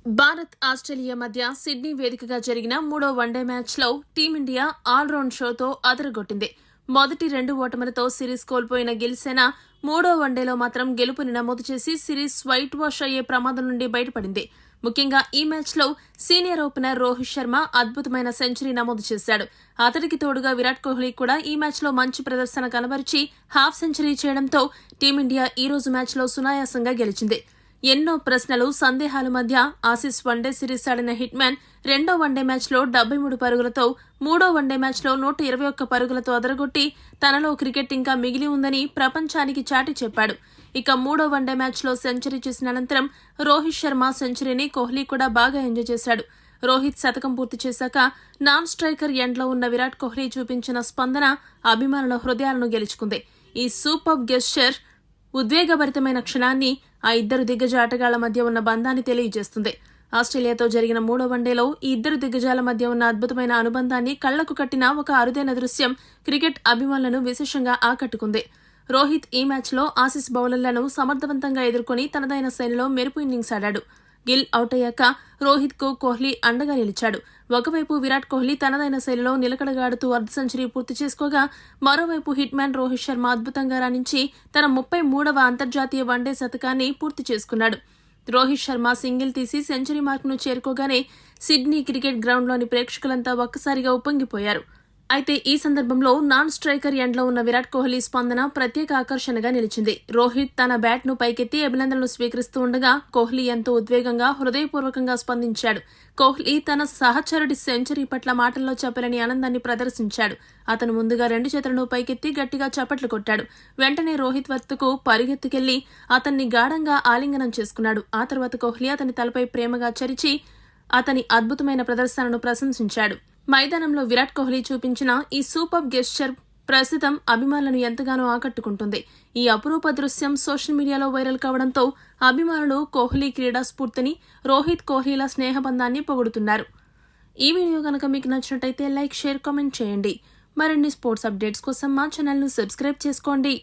Bharat Australia మధ్య Sydney వేదికగా జరిగిన మూడో వన్డే మ్యాచ్లో టీమిండియా ఆల్రౌండ్ షోతో అదరగొట్టింది. మొదటి 2 ఓటములతో సిరీస్ కోల్పోయిన గిల్సేన మూడో వన్డేలో మాత్రం గెలుపుని నమోదు చేసి సిరీస్ వైట్ వాష్ అయ్యే ప్రమాదం నుండి బయటపడింది. ముఖ్యంగా ఈ మ్యాచ్లో సీనియర్ ఓపెనర్ రోహిత్ శర్మ అద్భుతమైన సెంచరీ నమోదు చేశాడు. అతడికి తోడుగా విరాట్ కోహ్లీ కూడా ఈ మ్యాచ్లో మంచి ప్రదర్శన కనబరిచి హాఫ్ సెంచరీ చేయడంతో టీమిండియా ఈ రోజు మ్యాచ్లో సునాయాసంగా గెలిచింది. ఎన్నో ప్రశ్నలు, సందేహాల మధ్య ఆసీస్ వన్డే సిరీస్ ఆడిన హిట్ మ్యాన్ రెండో వన్డే మ్యాచ్లో 73 పరుగులతో, మూడో వన్డే మ్యాచ్లో 121 పరుగులతో అదరగొట్టి తనలో క్రికెట్ ఇంకా మిగిలి ఉందని ప్రపంచానికి చాటి చెప్పాడు. ఇక మూడో వన్డే మ్యాచ్లో సెంచరీ చేసిన అనంతరం రోహిత్ శర్మ సెంచరీని కోహ్లీ కూడా బాగా ఎంజాయ్ చేశాడు. రోహిత్ శతకం పూర్తి చేశాక నాన్ స్ట్రైకర్ ఎండ్లో ఉన్న విరాట్ కోహ్లీ చూపించిన స్పందన అభిమానుల హృదయాలను గెలుచుకుంది. ఈ సూపర్ గెస్చర్ ఉద్వేగభరితమైన క్షణాన్ని, ఆ ఇద్దరు దిగ్గజ ఆటగాళ్ల మధ్య ఉన్న బంధాన్ని తెలియజేస్తుంది. ఆస్ట్రేలియాతో జరిగిన మూడో వన్డేలో ఈ ఇద్దరు దిగ్గజాల మధ్య ఉన్న అద్భుతమైన అనుబంధాన్ని కళ్లకు కట్టిన ఒక అరుదైన దృశ్యం క్రికెట్ అభిమానులను విశేషంగా ఆకట్టుకుంది. రోహిత్ ఈ మ్యాచ్లో ఆసీస్ బౌలర్లను సమర్థవంతంగా ఎదుర్కొని తనదైన శైలిలో మెరుపు ఇన్నింగ్స్ ఆడాడు. గిల్ అవుట్ అయ్యాక రోహిత్ కు కోహ్లీ అండగా నిలిచాడు. ఒకవైపు విరాట్ కోహ్లీ తనదైన శైలిలో నిలకడగా ఆడుతూ అర్ధ సెంచరీ పూర్తి చేసుకోగా, మరోవైపు హిట్ మ్యాన్ రోహిత్ శర్మ అద్భుతంగా రాణించి తన 33వ అంతర్జాతీయ వన్డే శతకాన్ని పూర్తి చేసుకున్నాడు. రోహిత్ శర్మ సింగిల్ తీసి సెంచరీ మార్కును చేరుకోగానే సిడ్నీ క్రికెట్ గ్రౌండ్లోని ప్రేక్షకులంతా ఒక్కసారిగా ఉప్పొంగిపోయారు. అయితే ఈ సందర్భంలో నాన్ స్ట్రైకర్ ఎండ్లో ఉన్న విరాట్ కోహ్లీ స్పందన ప్రత్యేక ఆకర్షణగా నిలిచింది. రోహిత్ తన బ్యాట్ను పైకెత్తి అభినందనలు స్వీకరిస్తూ ఉండగా కోహ్లీ ఎంతో ఉద్వేగంగా, హృదయపూర్వకంగా స్పందించాడు. కోహ్లీ తన సహచరుడి సెంచరీ పట్ల మాటల్లో చెప్పలేని ఆనందాన్ని ప్రదర్శించాడు. అతను ముందుగా 2 చేతులను పైకెత్తి గట్టిగా చప్పట్లు కొట్టాడు. వెంటనే రోహిత్ వద్దకు పరిగెత్తుకెళ్లి అతన్ని గాఢంగా ఆలింగనం చేసుకున్నాడు. ఆ తర్వాత కోహ్లీ అతని తలపై ప్రేమగా చరిచి అతని అద్భుతమైన ప్రదర్శనను ప్రశంసించాడు. మైదానంలో విరాట్ కోహ్లీ చూపించిన ఈ సూపర్ గెస్చర్ ప్రస్తుతం అభిమానులను ఎంతగానో ఆకట్టుకుంటుంది. ఈ అపురూప దృశ్యం సోషల్ మీడియాలో వైరల్ కావడంతో అభిమానులు కోహ్లీ క్రీడా స్ఫూర్తిని, రోహిత్ కోహ్లీల స్నేహబంధాన్ని పొగుడుతున్నారు. ఈ వీడియో కనుక మీకు నచ్చినట్టయితే లైక్, షేర్, కామెంట్ చేయండి. మరిన్ని స్పోర్ట్స్ అప్డేట్స్ కోసం మా ఛానల్ను సబ్స్క్రైబ్ చేసుకోండి.